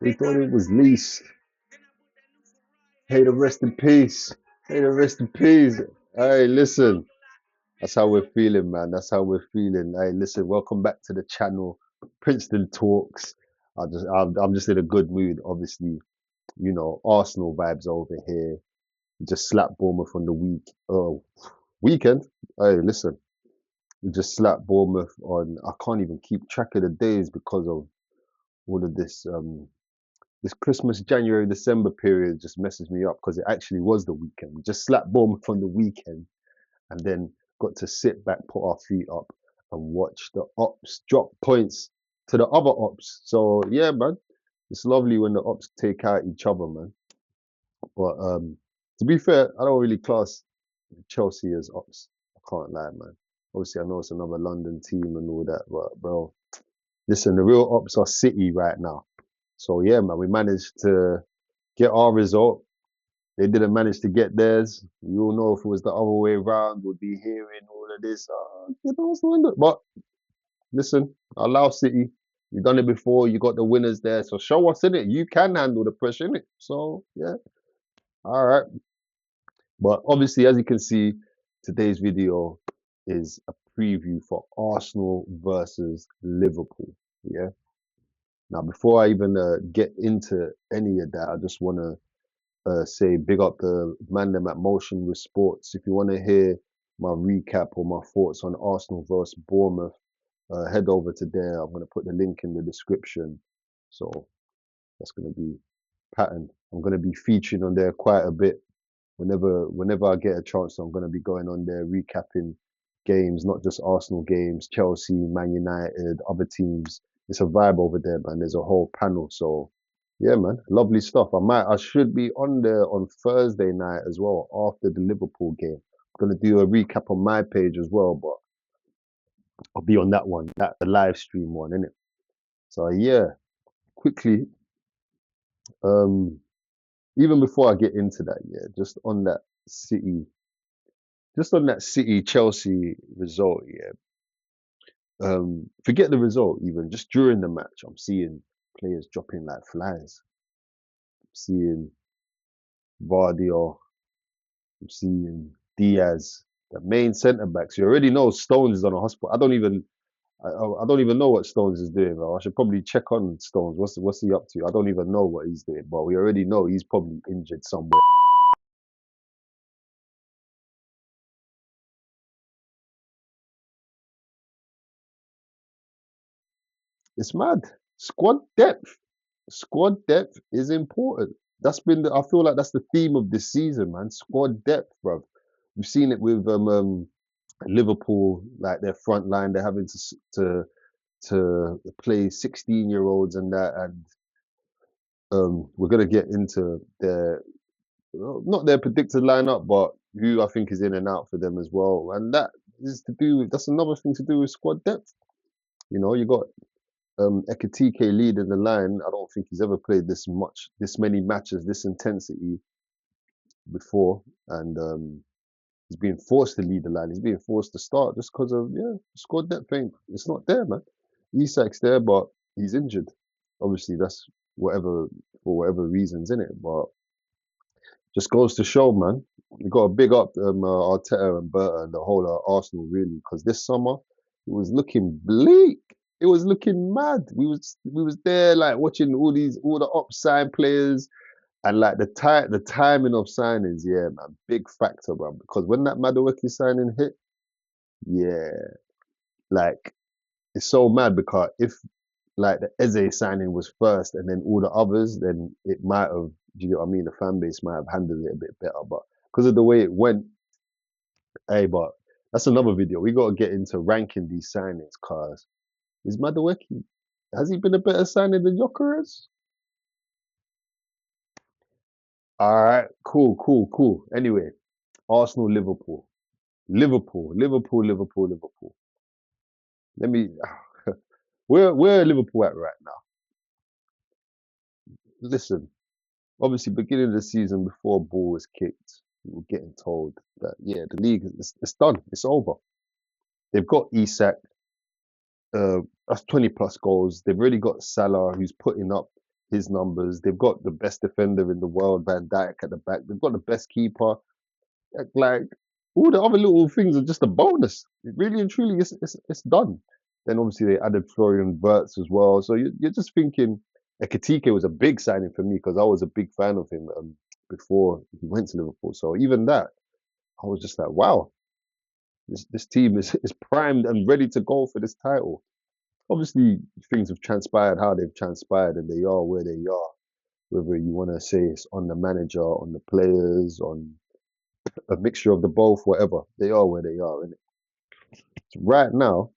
They thought it was least. Hey, to rest in peace. Hey, to rest in peace. Hey, listen. That's how we're feeling, man. That's how we're feeling. Hey, listen. Welcome back to the channel, Princeton Talks. I'm just in a good mood. Obviously, Arsenal vibes over here. Just slapped Bournemouth on the weekend. Hey, listen. We just slapped Bournemouth on. I can't even keep track of the days because of all of this Christmas, January, December period just messes me up because it actually was the weekend. We just slapped Bournemouth on the weekend and then got to sit back, put our feet up and watch the ops drop points to the other ops. So yeah, man, it's lovely when the ops take out each other, man. But to be fair, I don't really class Chelsea as ops. I can't lie, man. Obviously, I know it's another London team and all that, but bro, listen, the real ops are City right now. So yeah, man, we managed to get our result. They didn't manage to get theirs. You all know if it was the other way around, we'd be hearing all of this. But listen, allow City. You've done it before. You got the winners there. So show us in it. You can handle the pressure in it. So yeah, all right. But obviously, as you can see, today's video is a preview for Arsenal versus Liverpool. Yeah. Now, before I even get into any of that, I just want to say big up the man them at Motion with Sports. If you want to hear my recap or my thoughts on Arsenal versus Bournemouth, head over to there. I'm going to put the link in the description. So that's going to be pattern. I'm going to be featuring on there quite a bit. Whenever I get a chance, I'm going to be going on there recapping games, not just Arsenal games, Chelsea, Man United, other teams. It's a vibe over there, man. There's a whole panel. So yeah, man, lovely stuff. I should be on there on Thursday night as well after the Liverpool game. I'm gonna do a recap on my page as well, but I'll be on that one, that the live stream one, innit? So yeah, quickly, um, even before I get into that, yeah, City, just on that City Chelsea result, yeah. Forget the result, even just during the match, I'm seeing players dropping like flies. I'm seeing Vardy, I'm seeing Diaz, the main centre backs. You already know Stones is on a hospital. I don't even know what Stones is doing. Bro. I should probably check on Stones. What's he up to? I don't even know what he's doing, but we already know he's probably injured somewhere. It's mad. Squad depth. Squad depth is important. I feel like that's the theme of this season, man. Squad depth, bro. We've seen it with Liverpool, like their front line. They're having to play 16-year-olds and that, and we're gonna get into their not their predicted lineup, but who I think is in and out for them as well. And that's another thing to do with squad depth. You got Ekitike leading the line. I don't think he's ever played this many matches, this intensity before, and he's being forced to lead the line. He's being forced to start just because of squad depth ain't. It's not there, man. Isak's there, but he's injured. Obviously, that's whatever for whatever reasons in it, but just goes to show, man. You got to big up Arteta and Berta and the whole Arsenal really, because this summer it was looking bleak. It was looking mad. We was there like watching all the upside players and like the timing of signings. Yeah, man, big factor, bro. Because when that Madueke signing hit, yeah, like it's so mad because if like the Eze signing was first and then all the others, then it might have, do you know what I mean? The fan base might have handled it a bit better. But because of the way it went, hey, but that's another video. We got to get into ranking these signings because is Madueke, has he been a better signing than Jokeres? All right, cool, cool, cool. Anyway, Arsenal, Liverpool. Liverpool. Let me, where are Liverpool at right now? Listen, obviously, beginning of the season before a ball was kicked, we were getting told that yeah, the league it's done, it's over. They've got Isak, that's 20 plus goals. They've already got Salah, who's putting up his numbers. They've got the best defender in the world, Van Dijk at the back. They've got the best keeper. Like all the other little things are just a bonus. It really and truly, it's done. Then obviously they added Florian Wirtz as well. So you're just thinking, Ekitike was a big signing for me because I was a big fan of him before he went to Liverpool. So even that, I was just like, wow, this team is primed and ready to go for this title. Obviously, things have transpired how they've transpired, and they are where they are. Whether you want to say it's on the manager, on the players, on a mixture of the both, whatever, they are where they are. And right now,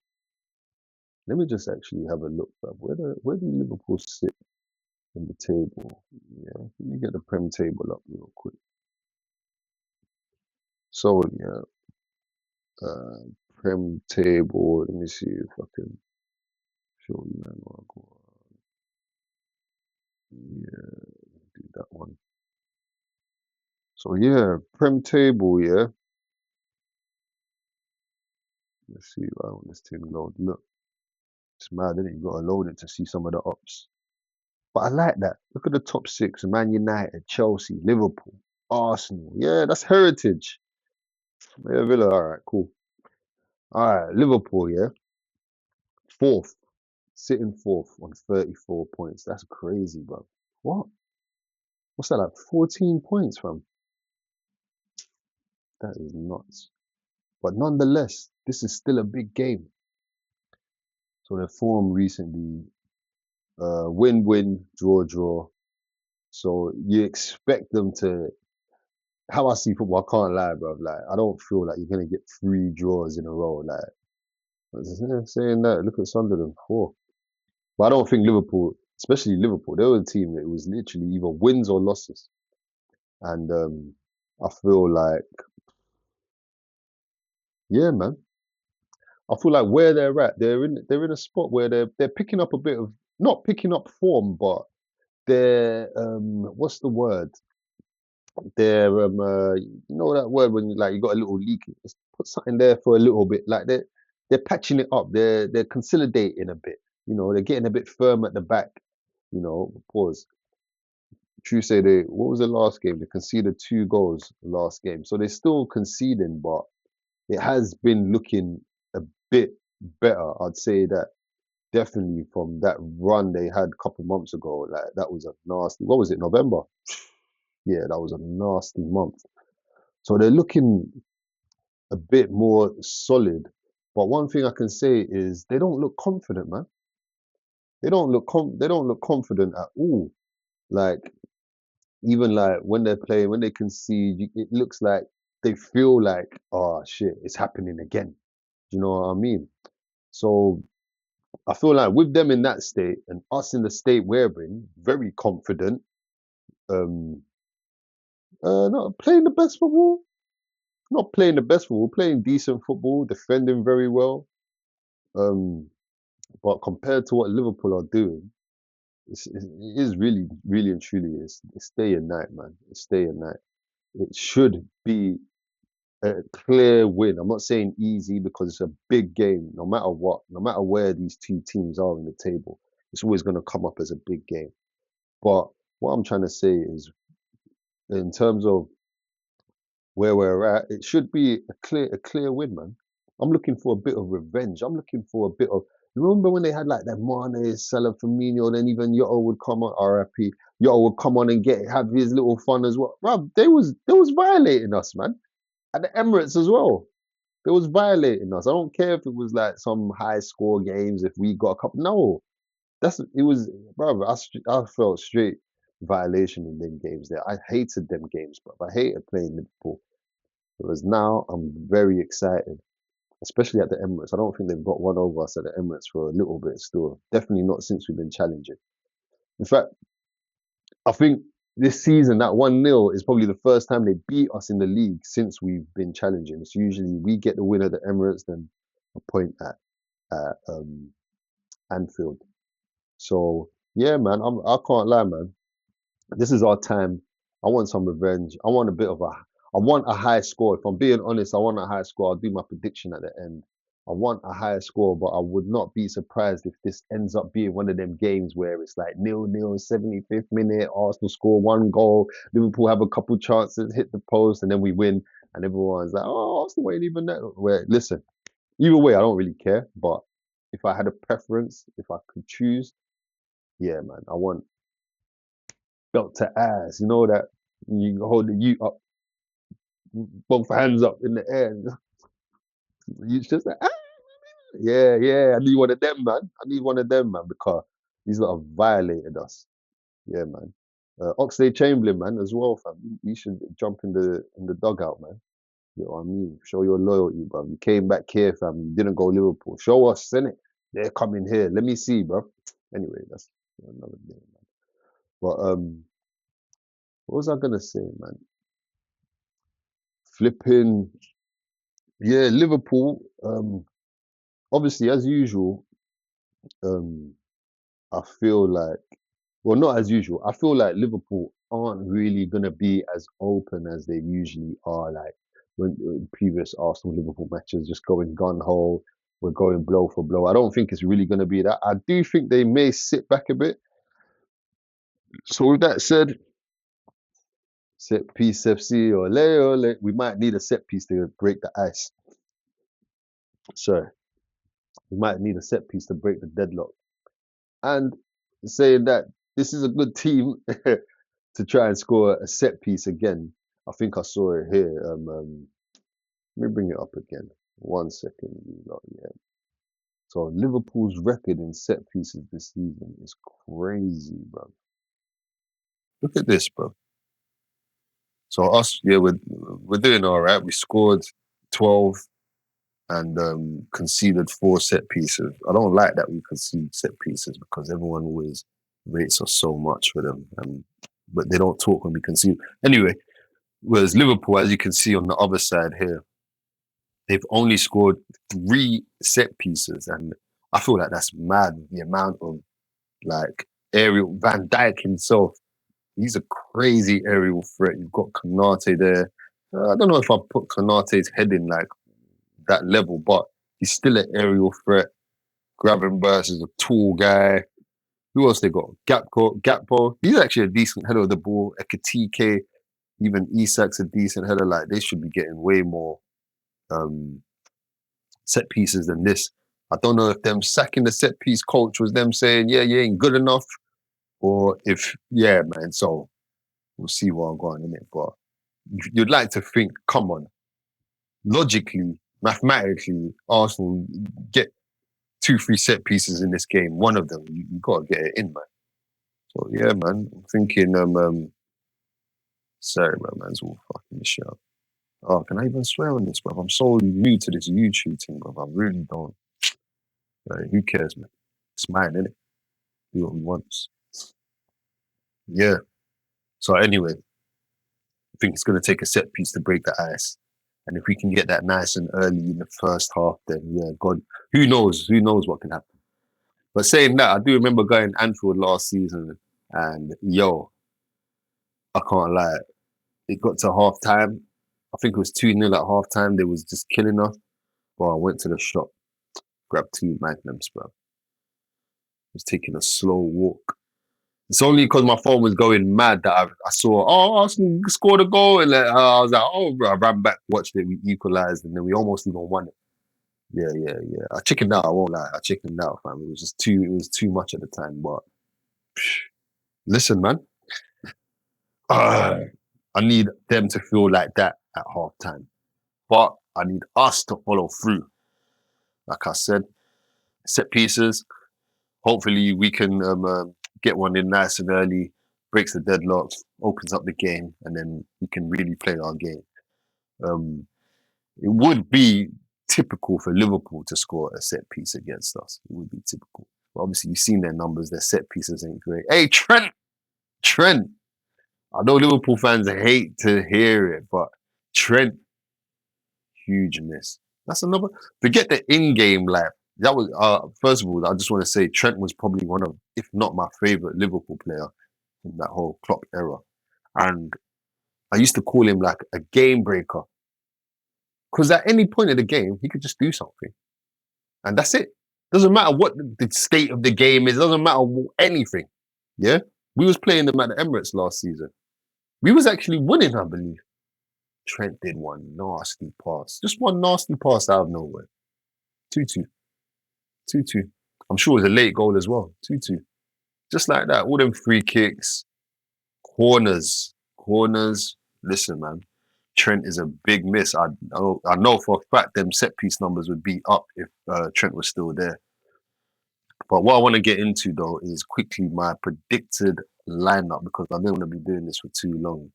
let me just actually have a look, bruv. Where do Liverpool sit in the table? Yeah, let me get the Prem table up real quick. So yeah, uh, Prem table. Let me see if I can show you, man. Yeah, do that one. So yeah, Prem table. Yeah, let's see. I want this thing load. Look, it's mad, isn't it? You gotta load it to see some of the ups. But I like that. Look at the top six: Man United, Chelsea, Liverpool, Arsenal. Yeah, that's heritage. Yeah, Villa. All right, cool. All right, Liverpool. Yeah, fourth, sitting fourth on 34 points. That's crazy, bro. What? What's that like? 14 points from? That is nuts. But nonetheless, this is still a big game. So their form recently, win-win, draw-draw. So you expect them to. How I see football, I can't lie, bro. Like I don't feel like you're gonna get three draws in a row. Like saying that, look at Sunderland, four. But I don't think Liverpool, especially Liverpool, they were a team that it was literally either wins or losses. And I feel like, yeah, man. I feel like where they're at, they're in a spot where they're picking up a bit of not picking up form, but they're what's the word? They're you know that word when you like you got a little leak, just put something there for a little bit. Like they're patching it up. They're consolidating a bit. You know, they're getting a bit firm at the back. You know, pause. True say they what was the last game? They conceded 2 goals last game. So they're still conceding, but it has been looking a bit better. I'd say that definitely from that run they had a couple months ago. Like that was a nasty what was it, November? Yeah, that was a nasty month. So they're looking a bit more solid. But one thing I can say is they don't look confident, man. They don't look confident at all. Like even like when they're playing, when they concede, it looks like they feel like, oh shit, it's happening again. Do you know what I mean? So I feel like with them in that state and us in the state we're in, very confident, um, not playing the best football, not playing the best football, playing decent football, defending very well. Um, but compared to what Liverpool are doing, it is really, really and truly, it's day and night, man. It's day and night. It should be a clear win. I'm not saying easy because it's a big game. No matter what, no matter where these two teams are in the table, it's always going to come up as a big game. But what I'm trying to say is, in terms of where we're at, it should be a clear win, man. I'm looking for a bit of revenge. I'm looking for a bit of. You remember when they had like that Mane, Salah, Firmino, then even Yotto would come on, RIP. Yotto would come on and have his little fun as well. Bruv, they was violating us, man. At the Emirates as well. They was violating us. I don't care if it was like some high score games, if we got a couple. No, it was, bro. I felt straight violation in them games there. I hated them games, bro. I hated playing Liverpool. Whereas now I'm very excited, especially at the Emirates. I don't think they've got one over us at the Emirates for a little bit still. Definitely not since we've been challenging. In fact, I think this season that 1-0 is probably the first time they beat us in the league since we've been challenging. It's usually we get the win at the Emirates, then a point at Anfield. So yeah, man, I can't lie, man. This is our time. I want some revenge. I want a high score. If I'm being honest, I want a high score. I'll do my prediction at the end. I want a higher score, but I would not be surprised if this ends up being one of them games where it's like 0-0, 75th minute, Arsenal score one goal, Liverpool have a couple chances, hit the post, and then we win, and everyone's like, oh, Arsenal ain't even that. Where, listen, either way, I don't really care, but if I had a preference, if I could choose, yeah, man, I want belt to ass, you know that you hold the you up, both hands up in the air, and you just like, yeah, yeah. I need one of them, man. I need one of them, man, because these lot have violated us. Yeah, man. Oxlade Chamberlain, man, as well, fam. You should jump in the dugout, man. You know what I mean? Show your loyalty, bro. You came back here, fam. You didn't go Liverpool. Show us, innit? They're coming here. Let me see, bro. Anyway, that's another thing, man. But what was I gonna say, man? Flipping, yeah, Liverpool. Obviously, as usual, um, I feel like, well, not as usual. I feel like Liverpool aren't really going to be as open as they usually are. Like when previous Arsenal Liverpool matches, just going gun ho, we're going blow for blow. I don't think it's really going to be that. I do think they may sit back a bit. So with that said, set piece FC or Leo, we might need a set piece to break the ice. Sorry, we might need a set piece to break the deadlock. And saying that this is a good team to try and score a set piece again. I think I saw it here. Let me bring it up again. 1 second, yeah. So Liverpool's record in set pieces this season is crazy, bro. Look at this, bro. So us, yeah, we're doing all right. We scored 12 and conceded 4 set pieces. I don't like that we concede set pieces because everyone always rates us so much for them, but they don't talk when we concede. Anyway, whereas Liverpool, as you can see on the other side here, they've only scored 3 set pieces, and I feel like that's mad. The amount of like aerial Van Dijk himself, he's a crazy aerial threat. You've got Konate there. I don't know if I put Konate's head in like that level, but he's still an aerial threat. Gravenberch is a tall guy. Who else they got? Gakpo. He's actually a decent header of the ball. Ekatike, even Isak's a decent header. Like they should be getting way more set pieces than this. I don't know if them sacking the set piece coach was them saying, yeah, you ain't good enough, or if, yeah, man. So we'll see where I'm going in it. But you'd like to think, come on, logically, mathematically, Arsenal get 2-3 set pieces in this game. One of them, you got to get it in, man. So yeah, man. I'm thinking, sorry, my man's all fucking shit up. Oh, can I even swear on this, bro? I'm so new to this YouTube thing, bro. I really don't. Who cares, man? It's mine, innit? Do what we want. Yeah. So anyway, I think it's going to take a set piece to break the ice. And if we can get that nice and early in the first half, then yeah, God, who knows? Who knows what can happen? But saying that, I do remember going Anfield last season, and yo, I can't lie. It got to half time. I think it was 2-0 at half time. They was just killing us. Well, I went to the shop, grabbed 2 magnums, bro. Was taking a slow walk. It's only because my phone was going mad that I saw, oh, Arsenal scored a goal. And I was like, oh, bro. I ran back, watched it, we equalised, and then we almost even won it. Yeah. I chickened out, I won't lie. I chickened out, fam. It was too much at the time. But listen, man. I need them to feel like that at half time. But I need us to follow through. Like I said, set pieces. Hopefully we can get one in nice and early, breaks the deadlocks, opens up the game, and then we can really play our game. It would be typical for Liverpool to score a set piece against us. It would be typical. But obviously, you've seen their numbers. Their set pieces ain't great. Hey, Trent. I know Liverpool fans hate to hear it, but Trent, huge miss. That's another. Forget the in-game like that was. First of all, I just want to say Trent was probably one of, if not my favorite Liverpool player in that whole Klopp era, and I used to call him like a game breaker because at any point in the game he could just do something. And that's it. Doesn't matter what the state of the game is. Doesn't matter anything. Yeah, we was playing them at the Emirates last season. We was actually winning, I believe. Trent did one nasty pass, just one nasty pass out of nowhere. 2-2, 2-2. I'm sure it was a late goal as well. 2-2. Just like that, all them free kicks, corners. Listen, man, Trent is a big miss. I know for a fact them set piece numbers would be up if Trent was still there. But what I want to get into though is quickly my predicted lineup because I don't want to be doing this for too long.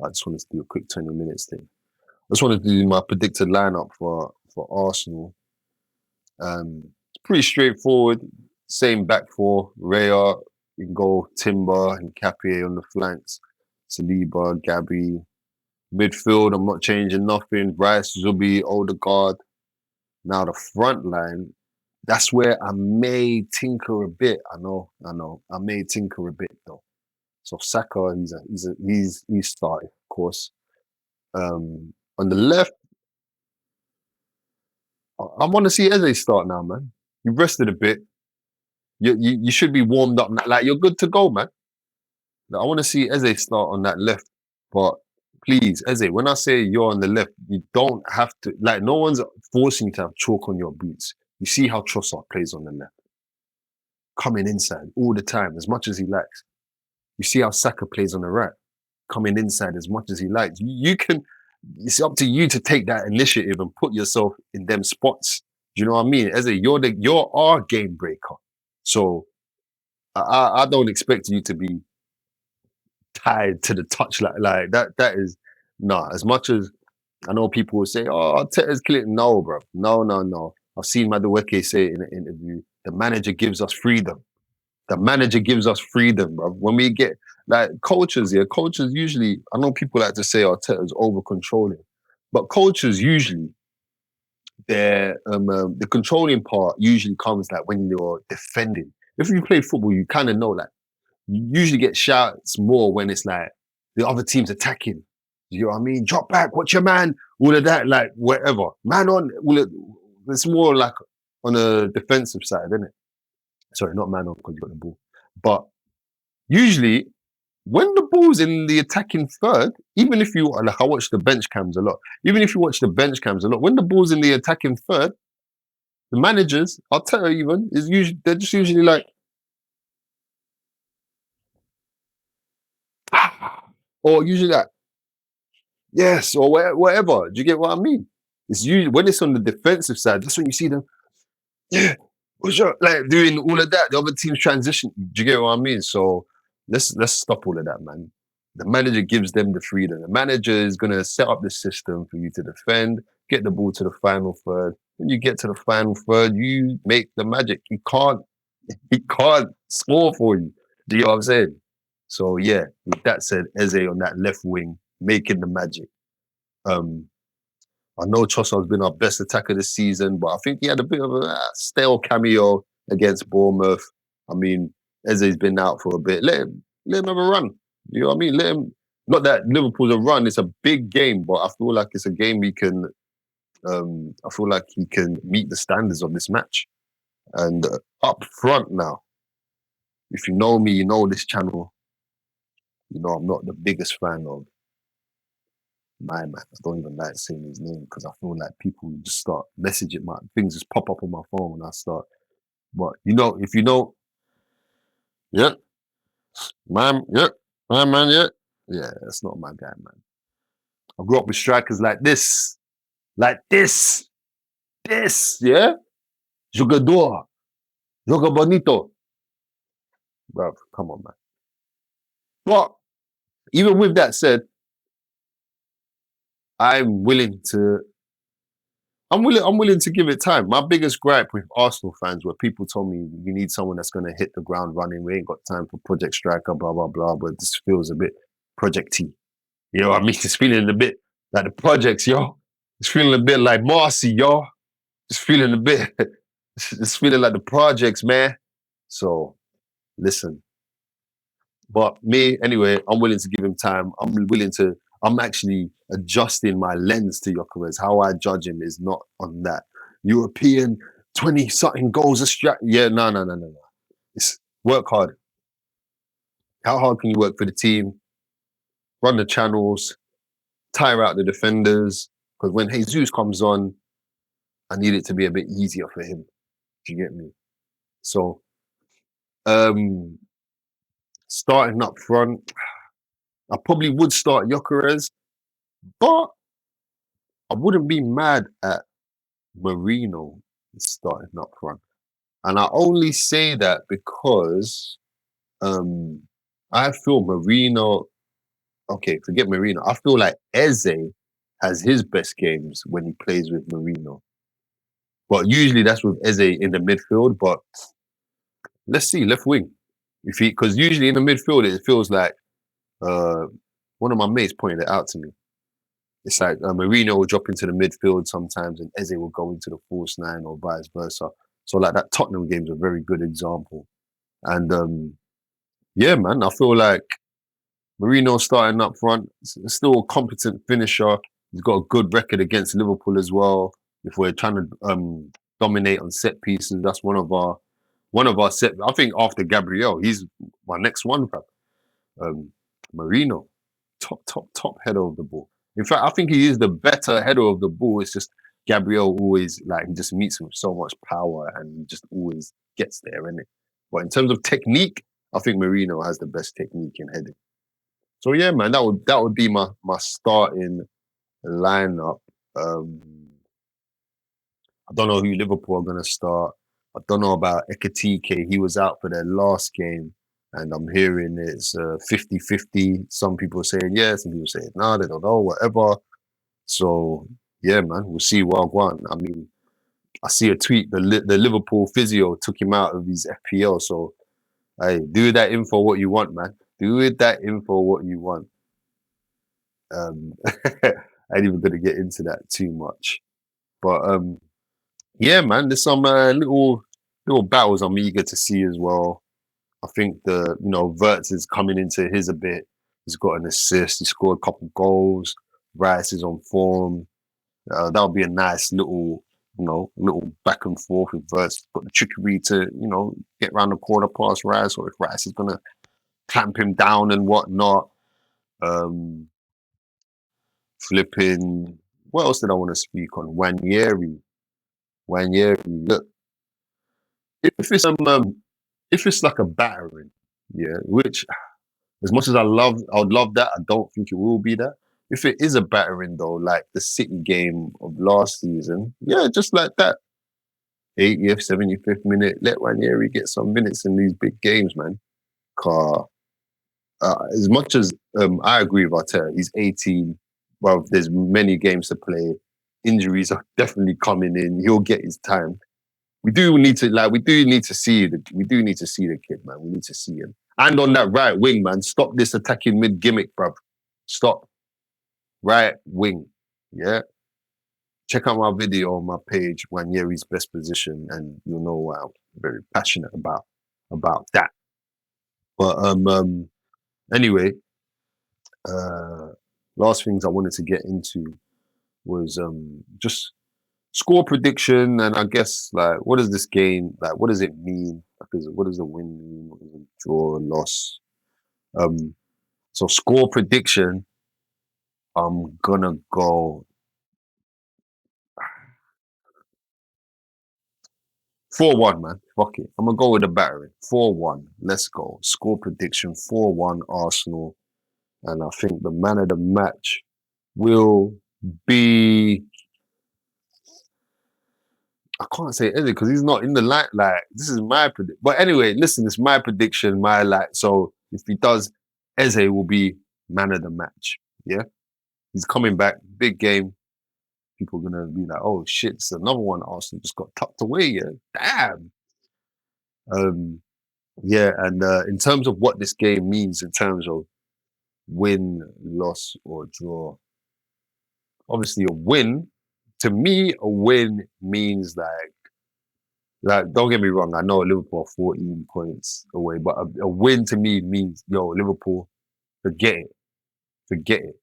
I just want to do a quick 20 minutes thing. I just want to do my predicted lineup for Arsenal. It's pretty straightforward. Same back four. Raya, you can go Timber and Capie on the flanks. Saliba, Gabby. Midfield, I'm not changing nothing. Rice, Zubi, Odegaard. Now the front line, that's where I may tinker a bit. I know. I may tinker a bit though. So Saka, he's started, of course. On the left, I want to see Eze start now, man. You've rested a bit. You should be warmed up. Like you're good to go, man. Like, I want to see Eze start on that left. But please, Eze, when I say you're on the left, you don't have to. Like no one's forcing you to have chalk on your boots. You see how Trossard plays on the left, coming inside all the time as much as he likes. You see how Saka plays on the right, coming inside as much as he likes. You can. It's up to you to take that initiative and put yourself in them spots. Do you know what I mean? Eze, you're our game breaker. So I don't expect you to be tied to the touch like that. That is nah. As much as I know people will say, "Oh, Arteta's killing." No, bro. No. I've seen Madueke say it in an interview. The manager gives us freedom. The manager gives us freedom, bro. When we get like coaches, coaches usually. I know people like to say Arteta's over controlling, but coaches usually the controlling part usually comes like when you're defending. If you play football, you kind of know that. You usually get shouts more when it's like the other team's attacking. You know what I mean? Drop back, watch your man, all of that, like whatever. Man on, it's more like on a defensive side, isn't it? Sorry, not man on because you got the ball. But usually, when the ball's in the attacking third, even if you, like I watch the bench cams a lot, even if you watch the bench cams a lot, when the ball's in the attacking third, the managers, I'll tell you even, they're just usually like, or usually like, yes, or whatever. Do you get what I mean? It's usually when it's on the defensive side, that's when you see them, yeah, what's up? Like doing all of that. The other team's transition. Do you get what I mean? So let's stop all of that, man. The manager gives them the freedom. The manager is gonna set up the system for you to defend, get the ball to the final third. When you get to the final third, you make the magic. He can't score for you. Do you know what I'm saying? So yeah, with that said, Eze on that left wing, making the magic. I know Trossard's been our best attacker this season, but I think he had a bit of a stale cameo against Bournemouth. I mean, Eze's been out for a bit. Let him have a run. You know what I mean? Let him. Not that Liverpool's a run; it's a big game, but I feel like it's a game he can. I feel like he can meet the standards of this match. And up front now, if you know me, you know this channel. You know I'm not the biggest fan of my man. I don't even like saying his name because I feel like people just start messaging my things just pop up on my phone when I start. But you know, if you know, yeah, my man, yeah, that's not my guy, man. I grew up with strikers like this, yeah. Jogador, joga bonito, bro. Come on, man. But even with that said, I'm willing to I'm willing to give it time. My biggest gripe with Arsenal fans were people told me you need someone that's gonna hit the ground running. We ain't got time for project striker, blah blah blah. But this feels a bit projecty. You know what I mean? It's feeling a bit like the projects, yo. It's feeling a bit like Marcy, yo. It's feeling a bit it's feeling like the projects, man. So listen. But me, anyway, I'm willing to give him time. I'm actually adjusting my lens to Gyökeres. How I judge him is not on that European 20 something goals a strat. Yeah, no. It's work hard. How hard can you work for the team? Run the channels, tire out the defenders. Because when Jesus comes on, I need it to be a bit easier for him. Do you get me? So, um, starting up front, I probably would start Gyökeres, but I wouldn't be mad at Marino starting up front. And I only say that because um, I feel Marino, okay, forget Marino. I feel like Eze has his best games when he plays with Marino. But usually that's with Eze in the midfield. But let's see, left wing. If he, because usually in the midfield it feels like uh, one of my mates pointed it out to me. It's like Marino will drop into the midfield sometimes, and Eze will go into the false nine, or vice versa. So like that Tottenham game is a very good example. And yeah, man, I feel like Marino starting up front, still a competent finisher. He's got a good record against Liverpool as well. If we're trying to dominate on set pieces, that's one of our set. I think after Gabriel, he's my next one, fam. Marino, top header of the ball. In fact, I think he is the better header of the ball. It's just Gabriel always like he just meets him with so much power and he just always gets there, innit? But in terms of technique, I think Marino has the best technique in heading. So yeah, man, that would be my starting lineup. Um, I don't know who Liverpool are gonna start. I don't know about Ekatike. He was out for their last game, and I'm hearing it's 50-50. Some people are saying yes, some people saying no, they don't know, whatever. So yeah, man, we'll see what I want. I mean, I see a tweet. The Liverpool physio took him out of his FPL. So hey, do that info what you want, man. Do with that info what you want. I ain't even gonna get into that too much. But yeah, man, there's some little battles I'm eager to see as well. I think Verts is coming into his a bit. He's got an assist. He scored a couple goals. Rice is on form. That'll be a nice little back and forth with Verts. Got the trickery to get around the corner past Rice, or if Rice is gonna clamp him down and whatnot. Um, Flipping. What else did I want to speak on? Wanyeri. Look, if it's if it's like a battering, yeah, which as much as I would love that. I don't think it will be that. If it is a battering though, like the City game of last season, yeah, just like that. 80th, 75th minute, let Ranieri get some minutes in these big games, man. Car. As much as I agree with Arteta, he's 18. Well, there's many games to play. Injuries are definitely coming in. He'll get his time. We do need to see the kid, man. We need to see him. And on that right wing, man, stop this attacking mid gimmick, bruv. Stop. Right wing. Yeah. Check out my video on my page, Wanyeri's best position, and you'll know why I'm very passionate about that. But anyway, uh last things I wanted to get into was just score prediction, and I guess like what does this game like? What does it mean? Because what does a win mean? What does a draw, a loss? Um, so score prediction. I'm gonna go 4-1, man. Fuck it. I'm gonna go with the battery. 4-1. Let's go. Score prediction 4-1 Arsenal, and I think the man of the match will be. I can't say anything because he's not in the light. Like this is my prediction. But anyway, listen, it's my prediction, my like. So if he does, Eze will be man of the match. Yeah, he's coming back, big game. People are gonna be like, oh shit, it's another one. Arsenal just got tucked away. Yeah, damn. Um, yeah, and in terms of what this game means, in terms of win, loss, or draw, obviously a win. To me, a win means like, don't get me wrong, I know Liverpool are 14 points away, but a win to me means, yo, Liverpool, forget it. Forget it.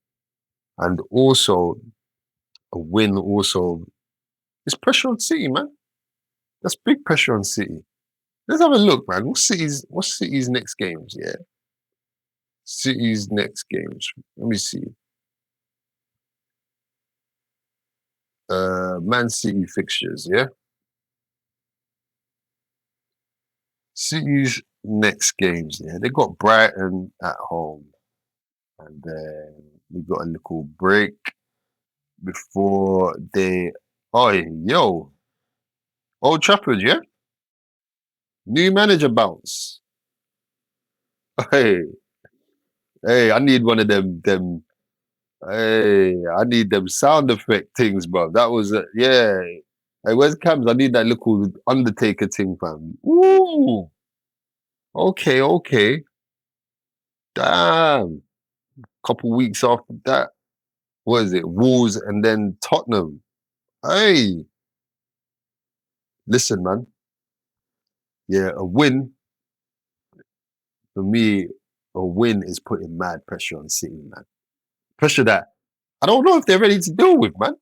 And also, a win also is pressure on City, man. That's big pressure on City. Let's have a look, man. What's City's next games? Yeah, City's next games. Let me see. Man City fixtures. Yeah, City's next games. Yeah, they got Brighton at home, and then we got a little break before they. Oh, yo, Old Trafford. Yeah, new manager bounce. Hey, hey, I need one of them. Hey, I need them sound effect things, bro. That was yeah. Hey, where's Cams? I need that little Undertaker thing, fam. Ooh, okay, okay. Damn. Couple weeks after that, what is it? Wolves and then Tottenham. Hey, listen, man. Yeah, a win for me. A win is putting mad pressure on City, man. Pressure that I don't know if they're ready to deal with, man.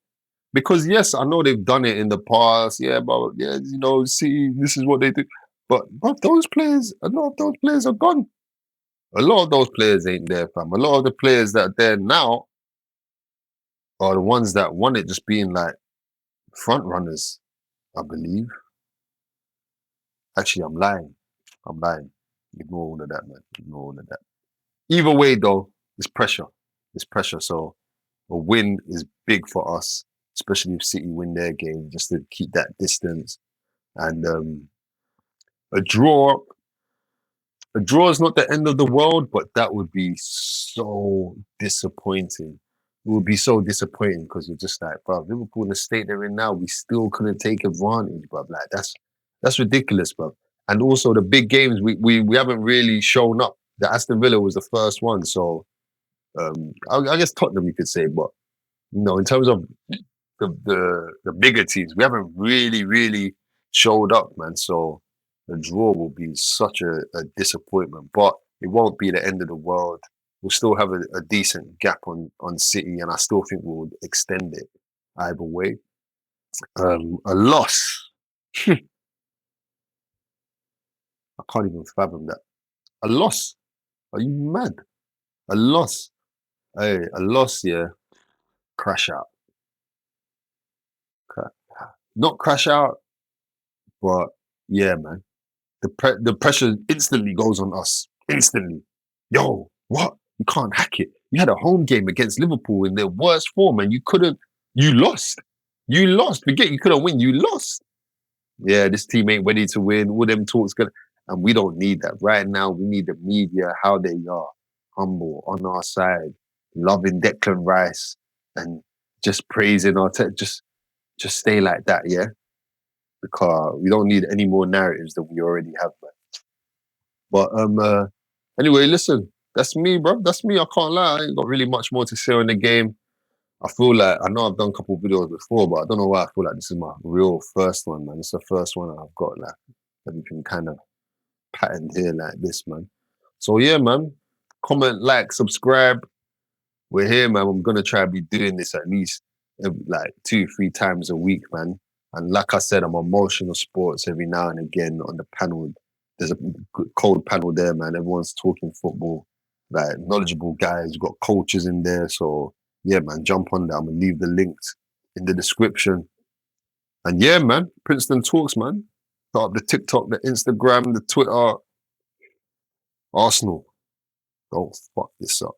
Because yes, I know they've done it in the past. Yeah, but yeah, see, this is what they do. But those players, a lot of those players are gone. A lot of those players ain't there, fam. A lot of the players that are there now are the ones that won it, just being like front runners, I believe. Actually, I'm lying. I'm lying. Ignore all of that, man. Ignore all of that. Either way, though, it's pressure. It's pressure. So a win is big for us, especially if City win their game, just to keep that distance. And a draw, a draw is not the end of the world, but that would be so disappointing. It would be so disappointing because you're just like, bro, Liverpool in the state they're in now, we still couldn't take advantage, bro. Like that's ridiculous, bro. And also the big games, we haven't really shown up. The Aston Villa was the first one, so I guess Tottenham you could say, but in terms of the bigger teams. We haven't really showed up, man. So the draw will be such a disappointment, but it won't be the end of the world. We'll still have a decent gap on City, and I still think we'll extend it either way. A loss. I can't even fathom that. A loss. Are you mad? A loss. Hey, a loss, yeah. Crash out. Cra- Not crash out, but yeah, man. The pressure instantly goes on us. Instantly. Yo, what? You can't hack it. You had a home game against Liverpool in their worst form and you couldn't, you lost. You lost. Forget you couldn't win. You lost. Yeah, this team ain't ready to win. All them talks gonna, and we don't need that. Right now, we need the media, how they are, humble, on our side, loving Declan Rice and just praising our just stay like that, yeah? Because we don't need any more narratives than we already have, man. But anyway, listen, that's me, bro. That's me. I can't lie. I ain't got really much more to say on the game. I feel like I know I've done a couple of videos before, but I don't know why I feel like this is my real first one, man. It's the first one I've got like everything kind of patterned here like this, man. So yeah, man. Comment, like, subscribe. We're here, man. I'm gonna try to be doing this at least like 2, 3 times a week, man. And like I said, I'm on emotional sports every now and again on the panel. There's a cold panel there, man. Everyone's talking football, like knowledgeable guys. We've got coaches in there. So yeah, man, jump on there. I'm gonna leave the links in the description. And yeah, man, Princeton Talks, man. Start up the TikTok, the Instagram, the Twitter. Arsenal, don't fuck this up.